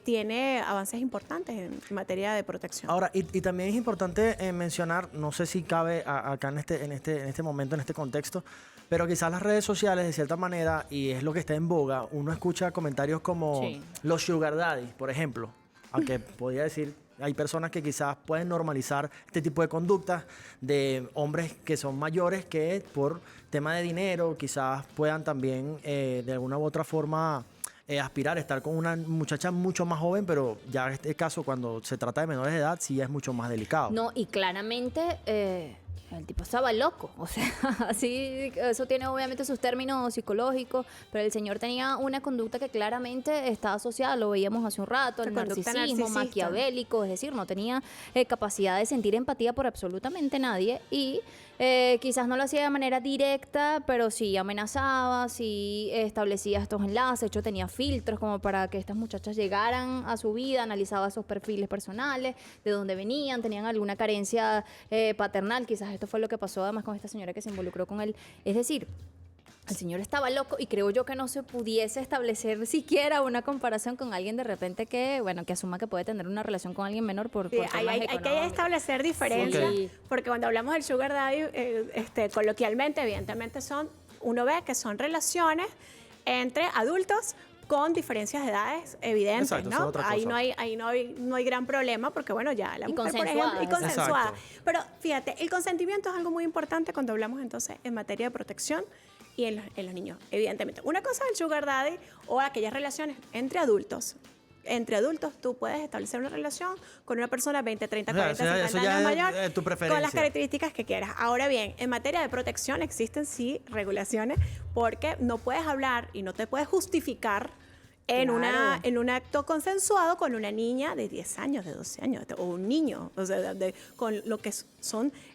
tiene avances importantes en materia de protección. Ahora, y también es importante mencionar, no sé si cabe acá en este momento, en este contexto, Pero quizás las redes sociales, de cierta manera, y es lo que está en boga, uno escucha comentarios como Sí. los sugar daddy, por ejemplo. Aunque podría decir, hay personas que quizás pueden normalizar este tipo de conductas de hombres que son mayores que por tema de dinero quizás puedan también de alguna u otra forma aspirar a estar con una muchacha mucho más joven, pero ya en este caso cuando se trata de menores de edad sí ya es mucho más delicado. No, y claramente el tipo estaba loco. O sea, así, eso tiene obviamente sus términos psicológicos, pero el señor tenía una conducta que claramente está asociada, lo veíamos hace un rato, al Esa conducta narcisismo, narcisista. maquiavélico, es decir, no tenía capacidad de sentir empatía por absolutamente nadie y quizás no lo hacía de manera directa, pero sí amenazaba, sí establecía estos enlaces, de hecho tenía filtros como para que estas muchachas llegaran a su vida, analizaba esos perfiles personales, de dónde venían, tenían alguna carencia paternal, quizás esto fue lo que pasó además con esta señora que se involucró con él, es decir, el señor estaba loco y creo yo que no se pudiese establecer siquiera una comparación con alguien de repente que, bueno, que asuma que puede tener una relación con alguien menor por Sí, temas hay que económicos. establecer diferencias, Sí. porque cuando hablamos del sugar daddy, coloquialmente, evidentemente uno ve que son relaciones entre adultos con diferencias de edades evidentes, Exacto, eso es ¿no? otra Ahí cosa. no hay gran problema, porque bueno, ya la Y mujer, por consensuada, ejemplo, y consensuada. exacto. Pero fíjate, el consentimiento es algo muy importante cuando hablamos entonces en materia de protección y en los niños, evidentemente. Una cosa es el sugar daddy o aquellas relaciones entre adultos. Entre adultos tú puedes establecer una relación con una persona 20, 30, O sea, 40, eso 50 ya años es, mayor tu preferencia. con las características que quieras. Ahora bien, en materia de protección existen sí regulaciones porque no puedes hablar y no te puedes justificar Claro. en un acto consensuado con una niña de 10 años, de 12 años, o un niño, o sea, con lo que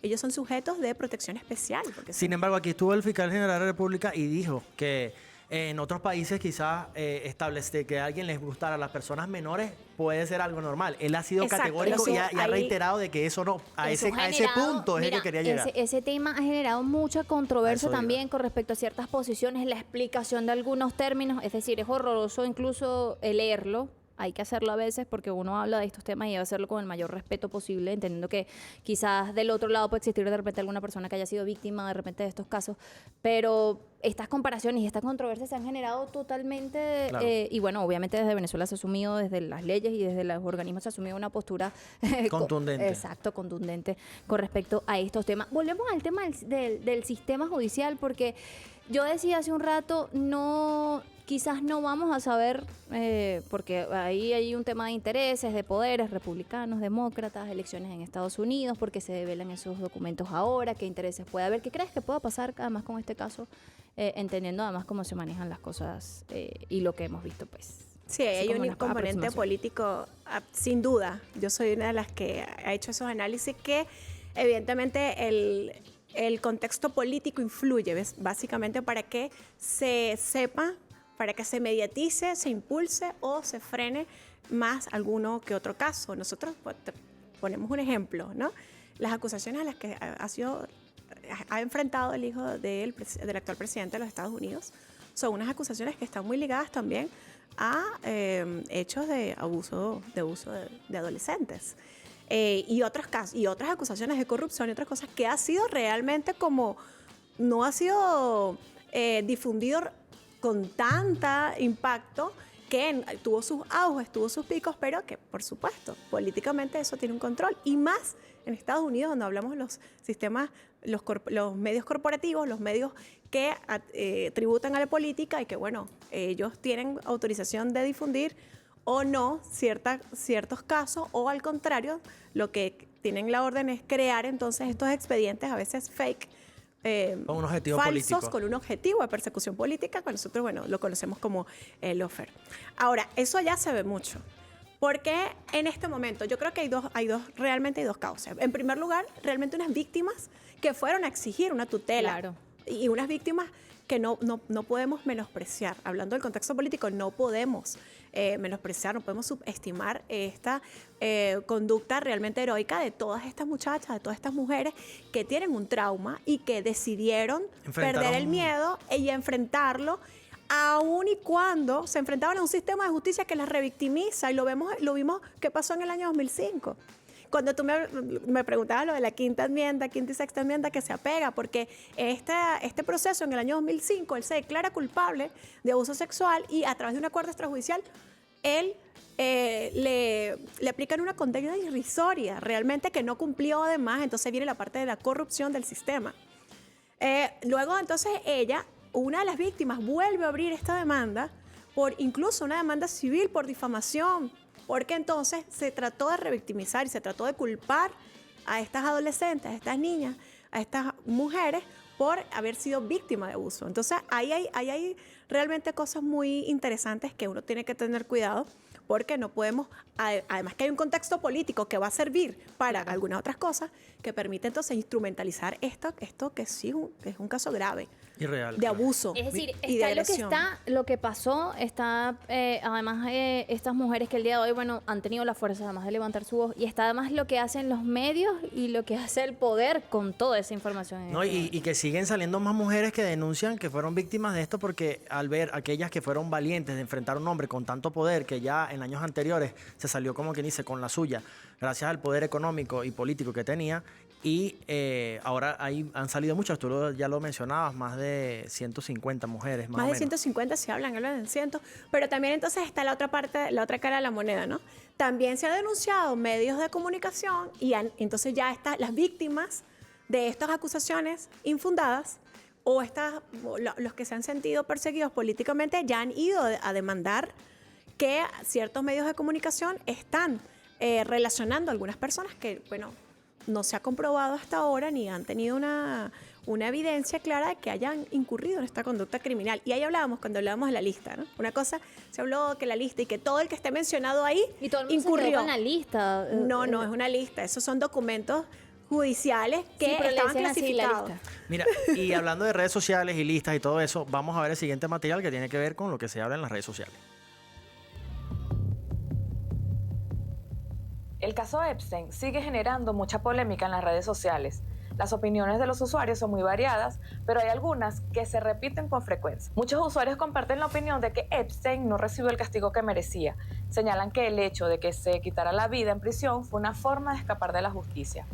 ellos son sujetos de protección especial. Porque Sin embargo, aquí estuvo el fiscal general de la República y dijo que en otros países quizás establecer que a alguien les gustara a las personas menores puede ser algo normal. Él ha sido Exacto, categórico eso y ha ahí- reiterado de que eso no, a Eso ese ha generado- punto es el mira, que quería llegar. Ese tema ha generado mucha controversia A eso también iba. con respecto a ciertas posiciones, la explicación de algunos términos, es decir, es horroroso incluso leerlo. Hay que hacerlo a veces porque uno habla de estos temas y debe hacerlo con el mayor respeto posible, entendiendo que quizás del otro lado puede existir de repente alguna persona que haya sido víctima de repente de estos casos, pero estas comparaciones y estas controversias se han generado totalmente, Claro. y bueno, obviamente desde Venezuela se ha asumido, desde las leyes y desde los organismos se ha asumido una postura Contundente. Exacto, contundente con respecto a estos temas. Volvemos al tema del sistema judicial, porque yo decía hace un rato, quizás no vamos a saber, porque ahí hay un tema de intereses, de poderes, republicanos, demócratas, elecciones en Estados Unidos, porque se develan esos documentos ahora, qué intereses puede haber, qué crees que pueda pasar además con este caso, entendiendo además cómo se manejan las cosas y lo que hemos visto, pues. Sí, Así hay como un una componente aproximación. político, sin duda. Yo soy una de las que ha hecho esos análisis que evidentemente el contexto político influye, ¿ves? Básicamente para que se sepa, para que se mediatice, se impulse o se frene más alguno que otro caso. Nosotros ponemos un ejemplo, ¿no? Las acusaciones a las que ha enfrentado el hijo del actual presidente de los Estados Unidos son unas acusaciones que están muy ligadas también a hechos de abuso de adolescentes. Y otros casos, y otras acusaciones de corrupción y otras cosas que ha sido realmente como no ha sido difundido con tanta impacto, que tuvo sus auges, tuvo sus picos, pero que por supuesto políticamente eso tiene un control, y más en Estados Unidos, donde hablamos de los sistemas, los medios corporativos, los medios que tributan a la política y que bueno, ellos tienen autorización de difundir o no ciertos casos, o al contrario, lo que tienen la orden es crear entonces estos expedientes a veces fake, Con un objetivo falsos, político. con un objetivo de persecución política, que nosotros, bueno, lo conocemos como el lawfare. Ahora, eso ya se ve mucho, porque en este momento yo creo que realmente hay dos causas. En primer lugar, realmente unas víctimas que fueron a exigir una tutela. Claro. Y unas víctimas que no podemos menospreciar. Hablando del contexto político, no podemos menospreciar, no podemos subestimar esta conducta realmente heroica de todas estas muchachas, de todas estas mujeres que tienen un trauma y que decidieron perder el miedo y enfrentarlo, aun y cuando se enfrentaban a un sistema de justicia que las revictimiza, y lo vimos que pasó en el año 2005. cuando tú me preguntabas lo de la quinta y sexta enmienda que se apega, porque este proceso en el año 2005, él se declara culpable de abuso sexual y a través de un acuerdo extrajudicial, él le aplican una condena irrisoria, realmente que no cumplió además, entonces viene la parte de la corrupción del sistema. Luego entonces ella, una de las víctimas, vuelve a abrir esta demanda por incluso una demanda civil por difamación, porque entonces se trató de revictimizar y se trató de culpar a estas adolescentes, a estas niñas, a estas mujeres por haber sido víctima de abuso. Entonces ahí hay realmente cosas muy interesantes que uno tiene que tener cuidado, porque no podemos, además que hay un contexto político que va a servir para algunas otras cosas, que permite entonces instrumentalizar esto que sí es un caso grave. Irreal. De abuso. Es decir, y de está agresión. lo que pasó, está además estas mujeres que el día de hoy, bueno, han tenido la fuerza además de levantar su voz, y está además lo que hacen los medios y lo que hace el poder con toda esa información. No, y que siguen saliendo más mujeres que denuncian que fueron víctimas de esto, porque al ver aquellas que fueron valientes de enfrentar a un hombre con tanto poder que ya en años anteriores se salió, como quien dice, con la suya, gracias al poder económico y político que tenía, y ahora ahí han salido muchas, tú ya lo mencionabas, más de 150 mujeres más o Más de menos. 150 se hablan de cientos, pero también entonces está la otra parte, la otra cara de la moneda, ¿no? También se han denunciado medios de comunicación y entonces ya están las víctimas de estas acusaciones infundadas o los que se han sentido perseguidos políticamente ya han ido a demandar que ciertos medios de comunicación están relacionando a algunas personas que, bueno, no se ha comprobado hasta ahora ni han tenido una evidencia clara de que hayan incurrido en esta conducta criminal. Y ahí hablábamos, cuando hablábamos de la lista, ¿no? Una cosa, se habló que la lista y que todo el que esté mencionado ahí Y todo el mundo se quedó incurrió. con la lista. No es una lista, esos son documentos judiciales que Sí, pero le estaban decían así, la clasificados. lista. Mira, y hablando de redes sociales y listas y todo eso, vamos a ver el siguiente material que tiene que ver con lo que se habla en las redes sociales. El caso Epstein sigue generando mucha polémica en las redes sociales. Las opiniones de los usuarios son muy variadas, pero hay algunas que se repiten con frecuencia. Muchos usuarios comparten la opinión de que Epstein no recibió el castigo que merecía. Señalan que el hecho de que se quitara la vida en prisión fue una forma de escapar de la justicia.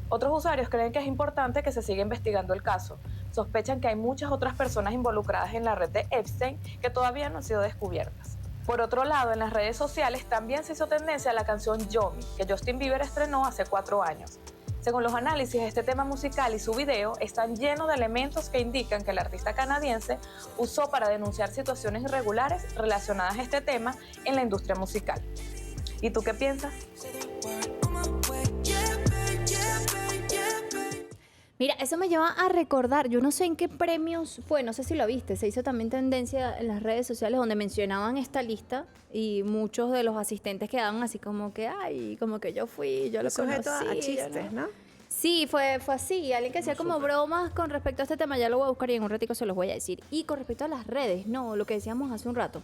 Otros usuarios creen que es importante que se siga investigando el caso. Sospechan que hay muchas otras personas involucradas en la red de Epstein que todavía no han sido descubiertas. Por otro lado, en las redes sociales también se hizo tendencia a la canción Yomi, que Justin Bieber estrenó hace 4 años. Según los análisis, este tema musical y su video están llenos de elementos que indican que el artista canadiense usó para denunciar situaciones irregulares relacionadas a este tema en la industria musical. ¿Y tú qué piensas? Mira, eso me lleva a recordar, yo no sé en qué premios fue, no sé si lo viste, se hizo también tendencia en las redes sociales donde mencionaban esta lista y muchos de los asistentes quedaban así como que, ay, como que yo fui, yo lo conocí. Sujeto a chistes, ¿no? Sí, fue así, alguien que hacía como bromas con respecto a este tema, ya lo voy a buscar y en un ratico se los voy a decir. Y con respecto a las redes, no, lo que decíamos hace un rato,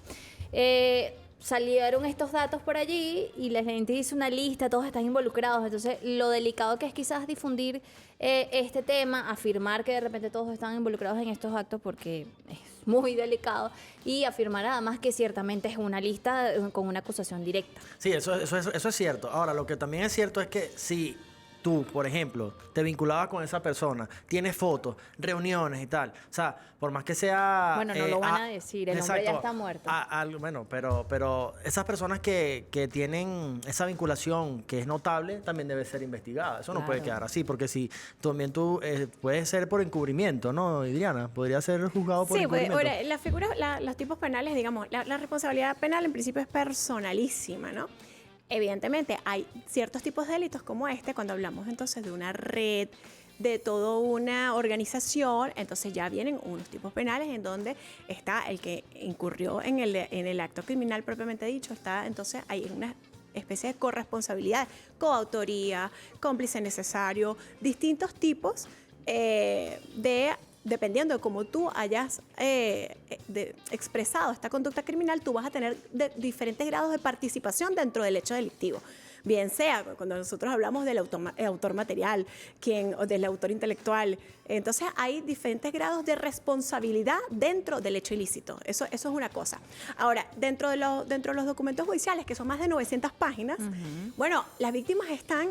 salieron estos datos por allí y la gente hizo una lista, todos están involucrados, entonces lo delicado que es quizás difundir este tema, afirmar que de repente todos están involucrados en estos actos porque es muy delicado, y afirmar además que ciertamente es una lista con una acusación directa. Sí, eso es cierto. Ahora, lo que también es cierto es que si tú, por ejemplo, te vinculabas con esa persona, tienes fotos, reuniones y tal, o sea, por más que sea... Bueno, no lo van a decir, el hombre ya está muerto. Bueno, pero esas personas que tienen esa vinculación que es notable, también debe ser investigada. Eso no puede quedar así, porque si también tú puedes ser por encubrimiento, ¿no, Adriana? Podría ser juzgado por Sí, pues, encubrimiento. ahora, las figuras, los tipos penales, digamos, la responsabilidad penal en principio es personalísima, ¿no? Evidentemente hay ciertos tipos de delitos como este, cuando hablamos entonces de una red, de toda una organización, entonces ya vienen unos tipos penales en donde está el que incurrió en el acto criminal propiamente dicho, está entonces hay una especie de corresponsabilidad, coautoría, cómplice necesario, distintos tipos dependiendo de cómo tú hayas expresado esta conducta criminal, tú vas a tener diferentes grados de participación dentro del hecho delictivo. bien sea cuando nosotros hablamos del autor material, o del autor intelectual. Entonces hay diferentes grados de responsabilidad dentro del hecho ilícito. Eso es una cosa. Ahora, dentro de los documentos judiciales, que son más de 900 páginas, bueno, las víctimas están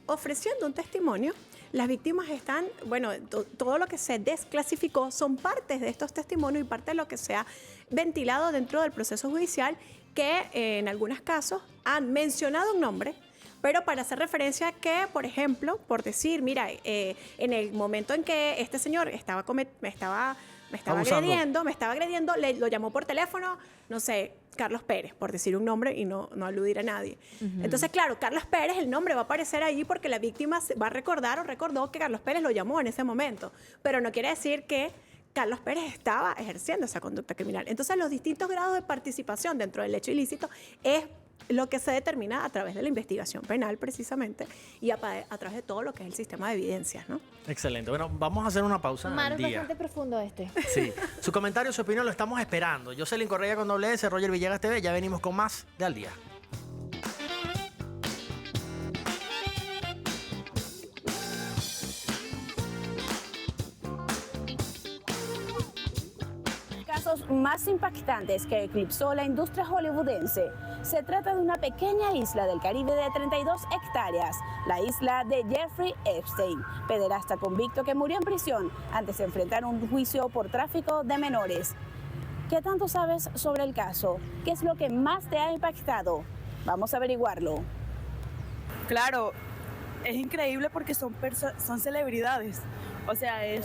ofreciendo un testimonio. Las víctimas están, bueno, todo lo que se desclasificó son partes de estos testimonios y parte de lo que se ha ventilado dentro del proceso judicial, que en algunos casos han mencionado un nombre, pero para hacer referencia a que, por ejemplo, por decir, mira, en el momento en que este señor me estaba agrediendo, lo llamó por teléfono, no sé, Carlos Pérez, por decir un nombre y no aludir a nadie. Entonces, claro, Carlos Pérez, el nombre va a aparecer ahí porque la víctima va a recordar o recordó que Carlos Pérez lo llamó en ese momento, pero no quiere decir que Carlos Pérez estaba ejerciendo esa conducta criminal. Entonces, los distintos grados de participación dentro del hecho ilícito es lo que se determina a través de la investigación penal, precisamente, y a través de todo lo que es el sistema de evidencias, ¿no? Excelente. Bueno, vamos a hacer una pausa Mar, al es día. bastante profundo este. Sí. Su comentario, su opinión lo estamos esperando. Jocelyn Correa con S, Roger Villegas TV. Ya venimos con más de Al Día. Casos más impactantes que eclipsó la industria hollywoodense. Se trata de una pequeña isla del Caribe de 32 hectáreas, la isla de Jeffrey Epstein, pederasta convicto que murió en prisión antes de enfrentar un juicio por tráfico de menores. ¿Qué tanto sabes sobre el caso? ¿Qué es lo que más te ha impactado? Vamos a averiguarlo. Claro, es increíble porque son celebridades. O sea, es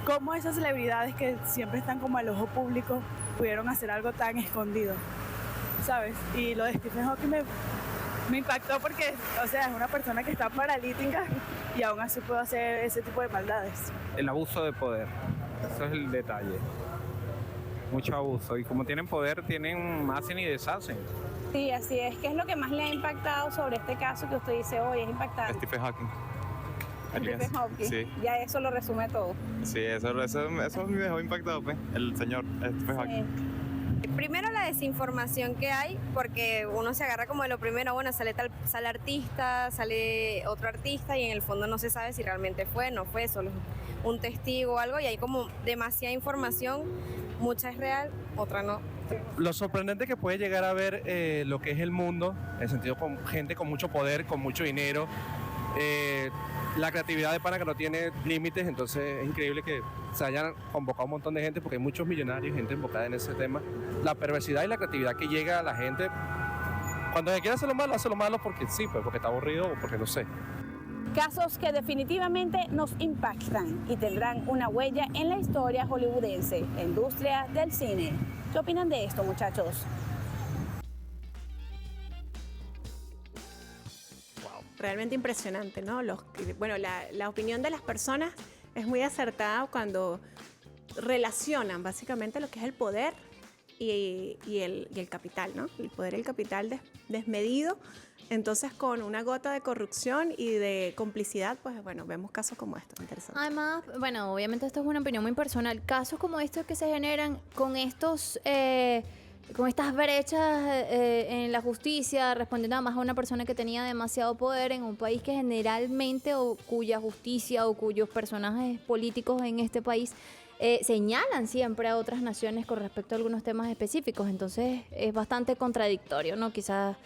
como esas celebridades que siempre están como al ojo público pudieron hacer algo tan escondido, ¿sabes? Y lo de Stephen Hawking me impactó porque, o sea, es una persona que está paralítica y aún así puede hacer ese tipo de maldades. El abuso de poder, eso es el detalle. Mucho abuso. Y como tienen poder, hacen y deshacen. Sí, así es. ¿Qué es lo que más le ha impactado sobre este caso que usted dice hoy? Es impactante. Stephen Hawking. Stephen Hawking. Sí. Ya eso lo resume todo. Sí, eso me dejó impactado, pues, el señor Stephen Hawking. Primero la desinformación que hay, porque uno se agarra como de lo primero, bueno, sale artista, sale otro artista y en el fondo no se sabe si realmente no fue, solo un testigo o algo, y hay como demasiada información, mucha es real, otra no. Lo sorprendente que puede llegar a ver lo que es el mundo, en el sentido con gente con mucho poder, con mucho dinero, la creatividad de pana que no tiene límites, entonces es increíble que se hayan convocado un montón de gente porque hay muchos millonarios, gente enfocada en ese tema. La perversidad y la creatividad que llega a la gente, cuando se quiere hace lo malo porque sí, pues porque está aburrido o porque no sé. Casos que definitivamente nos impactan y tendrán una huella en la historia hollywoodense, la industria del cine. ¿Qué opinan de esto, muchachos? Realmente impresionante, ¿no? Bueno, la opinión de las personas es muy acertada cuando relacionan básicamente lo que es el poder y el capital, ¿no? El poder y el capital desmedido. Entonces, con una gota de corrupción y de complicidad, pues bueno, vemos casos como estos. Interesante. Además, bueno, obviamente esto es una opinión muy personal. Casos como estos que se generan con estas brechas en la justicia, respondiendo además a una persona que tenía demasiado poder en un país que generalmente, o cuya justicia o cuyos personajes políticos en este país señalan siempre a otras naciones con respecto a algunos temas específicos. Entonces es bastante contradictorio, ¿no? Quizás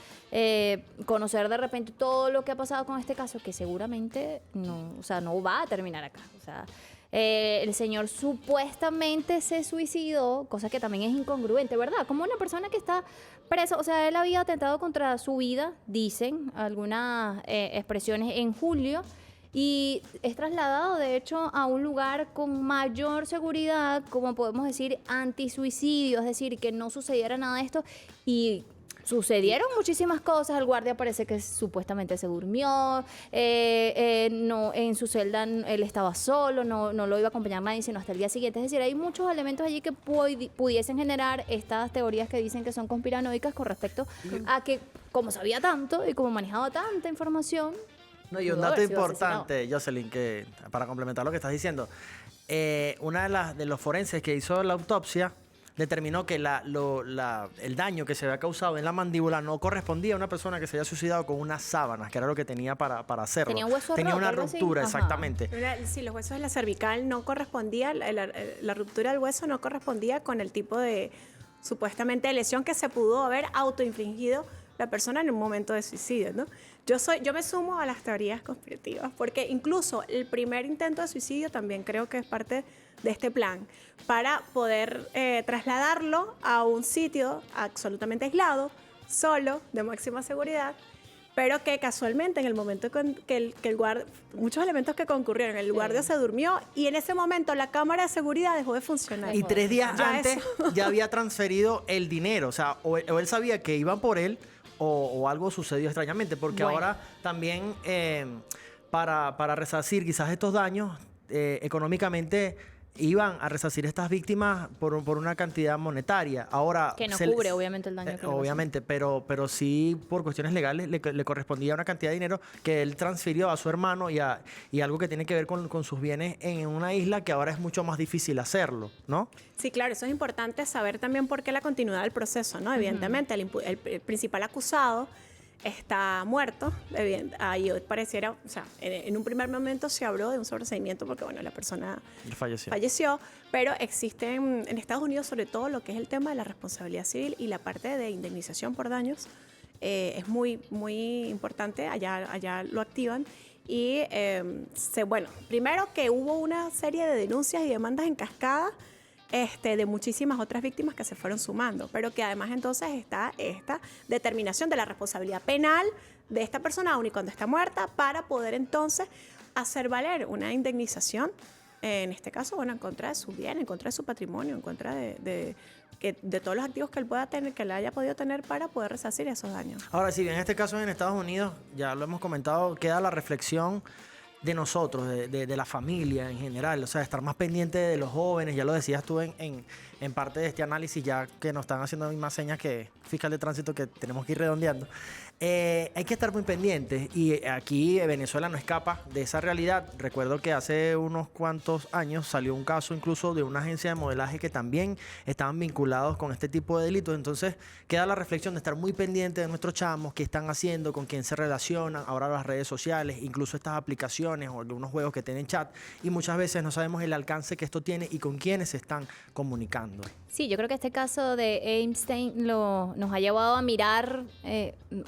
conocer de repente todo lo que ha pasado con este caso, que seguramente no va a terminar acá. O sea, el señor supuestamente se suicidó, cosa que también es incongruente, ¿verdad? Como una persona que está presa, o sea, él había atentado contra su vida, dicen algunas expresiones, en julio, y es trasladado de hecho a un lugar con mayor seguridad, como podemos decir, antisuicidio, es decir, que no sucediera nada de esto, y sucedieron muchísimas cosas. El guardia parece que supuestamente se durmió, no, en su celda él estaba solo, no lo iba a acompañar nadie sino hasta el día siguiente. Es decir, hay muchos elementos allí que pudiesen generar estas teorías que dicen que son conspiranoicas con respecto a que, como sabía tanto y como manejaba tanta información. No, y un dato importante, Jocelyn, que para complementar lo que estás diciendo, una de los forenses que hizo la autopsia determinó que el daño que se había causado en la mandíbula no correspondía a una persona que se había suicidado con unas sábanas, que era lo que tenía para hacerlo. Tenía un hueso Tenía roto, una algo así. ruptura, Ajá. exactamente. Sí, los huesos de la cervical no correspondían, la ruptura del hueso no correspondía con el tipo de supuestamente lesión que se pudo haber autoinfligido la persona en un momento de suicidio, ¿no? Yo me sumo a las teorías conspirativas, porque incluso el primer intento de suicidio también creo que es parte de este plan, para poder trasladarlo a un sitio absolutamente aislado, solo, de máxima seguridad, pero que casualmente en el momento que el guardia, muchos elementos que concurrieron, el guardia se durmió y en ese momento la cámara de seguridad dejó de funcionar. Y 3 días Ya antes eso. ya había transferido el dinero, o sea, o él sabía que iban por él o algo sucedió extrañamente, porque Bueno. ahora también para resarcir quizás estos daños económicamente iban a resarcir estas víctimas por una cantidad monetaria. Ahora Que no se cubre, obviamente, el daño que le pasó. obviamente, pero sí por cuestiones legales le correspondía una cantidad de dinero que él transfirió a su hermano y algo que tiene que ver con sus bienes en una isla que ahora es mucho más difícil hacerlo, ¿no? Sí, claro, eso es importante saber también por qué la continuidad del proceso, ¿no? Evidentemente, el principal acusado está muerto. Ahí pareciera, o sea, en un primer momento se habló de un sobreseimiento porque, bueno, la persona falleció, pero existen en Estados Unidos sobre todo lo que es el tema de la responsabilidad civil y la parte de indemnización por daños es muy, muy importante, allá lo activan. Y, bueno, primero que hubo una serie de denuncias y demandas en cascada de muchísimas otras víctimas que se fueron sumando, pero que además entonces está esta determinación de la responsabilidad penal de esta persona aun y cuando está muerta para poder entonces hacer valer una indemnización, en este caso, bueno, en contra de su bien, en contra de su patrimonio, en contra de todos los activos que él pueda tener, que él haya podido tener para poder resarcir esos daños. Ahora, si bien en este caso en Estados Unidos, ya lo hemos comentado, queda la reflexión de nosotros, de la familia en general, o sea, estar más pendiente de los jóvenes, ya lo decías tú en parte de este análisis, ya que nos están haciendo más señas que fiscal de tránsito que tenemos que ir redondeando. Hay que estar muy pendientes y aquí Venezuela no escapa de esa realidad. Recuerdo que hace unos cuantos años salió un caso incluso de una agencia de modelaje que también estaban vinculados con este tipo de delitos. Entonces queda la reflexión de estar muy pendiente de nuestros chamos, qué están haciendo, con quién se relacionan, ahora las redes sociales, incluso estas aplicaciones o algunos juegos que tienen chat, y muchas veces no sabemos el alcance que esto tiene y con quiénes se están comunicando. Sí, yo creo que este caso de Epstein nos ha llevado a mirar,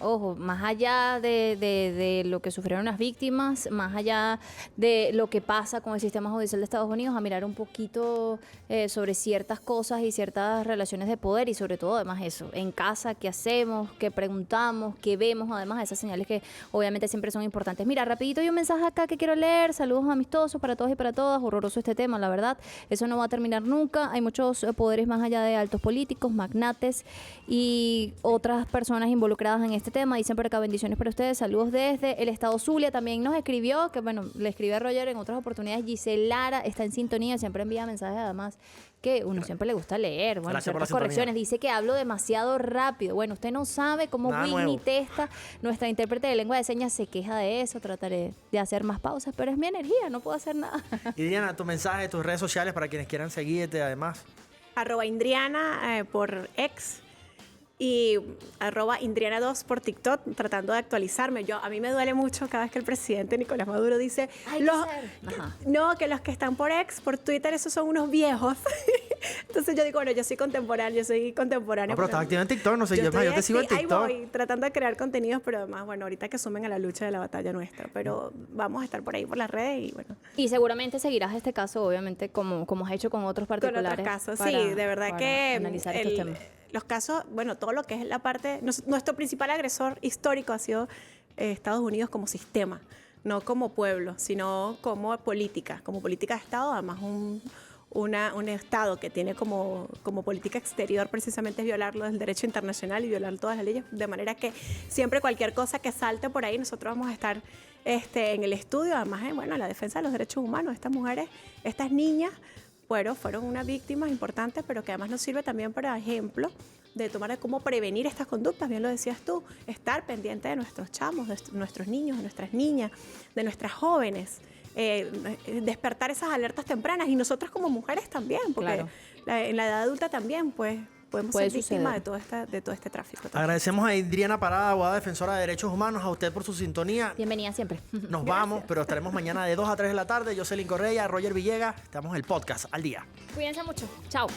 ojo, más allá de lo que sufrieron las víctimas, más allá de lo que pasa con el sistema judicial de Estados Unidos, a mirar un poquito sobre ciertas cosas y ciertas relaciones de poder y sobre todo además eso, en casa, qué hacemos, qué preguntamos, qué vemos, además esas señales que obviamente siempre son importantes. Mira, rapidito hay un mensaje acá que quiero leer, saludos amistosos para todos y para todas, horroroso este tema, la verdad, eso no va a terminar nunca, hay muchos poderes más allá de altos políticos, magnates y otras personas involucradas en este tema. Dicen por acá bendiciones para ustedes, saludos desde el estado Zulia. También nos escribió, que bueno, le escribí a Roger en otras oportunidades, Giselle Lara está en sintonía, siempre envía mensajes además que uno siempre le gusta leer, bueno, Gracias por la ciertas correcciones, sintonía. dice que hablo demasiado rápido. Bueno, usted no sabe cómo Nada Whitney nuevo. Testa, nuestra intérprete de lengua de señas, se queja de eso, trataré de hacer más pausas, pero es mi energía, no puedo hacer nada. Y Diana, tu mensaje, tus redes sociales para quienes quieran seguirte además. @Indriana por X y @Indriana2 por TikTok, tratando de actualizarme. A mí me duele mucho cada vez que el presidente Nicolás Maduro dice que los que están por X, por Twitter, esos son unos viejos. Entonces yo digo, bueno, yo soy contemporánea. No, pero estás activa en TikTok, no sé, yo te sigo en Ahí TikTok. voy, tratando de crear contenidos, pero además, bueno, ahorita que sumen a la lucha de la batalla nuestra, pero vamos a estar por ahí por las redes y bueno. Y seguramente seguirás este caso, obviamente, como has hecho con otros Con particulares. otros casos, para- sí, de verdad para que analizar estos temas. los casos, bueno, todo lo que es la parte, nuestro principal agresor histórico ha sido Estados Unidos como sistema, no como pueblo, sino como política de Estado, además un Estado que tiene como política exterior precisamente es violarlo del derecho internacional y violar todas las leyes, de manera que siempre cualquier cosa que salte por ahí, nosotros vamos a estar en el estudio, además, bueno, la defensa de los derechos humanos, estas mujeres, estas niñas, fueron unas víctimas importantes, pero que además nos sirve también para ejemplo de tomar de cómo prevenir estas conductas, bien lo decías tú, estar pendiente de nuestros chamos, de nuestros niños, de nuestras niñas, de nuestras jóvenes, despertar esas alertas tempranas y nosotras como mujeres también, porque Claro. en la edad adulta también, pues podemos Puede ser víctimas suceder. de todo este tráfico. Agradecemos a Adriana Parada, abogada defensora de derechos humanos, a usted por su sintonía. Bienvenida siempre. Nos vamos, pero estaremos mañana de 2 a 3 de la tarde. Jocelyn Correa, Roger Villegas. Estamos en el podcast al día. Cuídense mucho. Chao.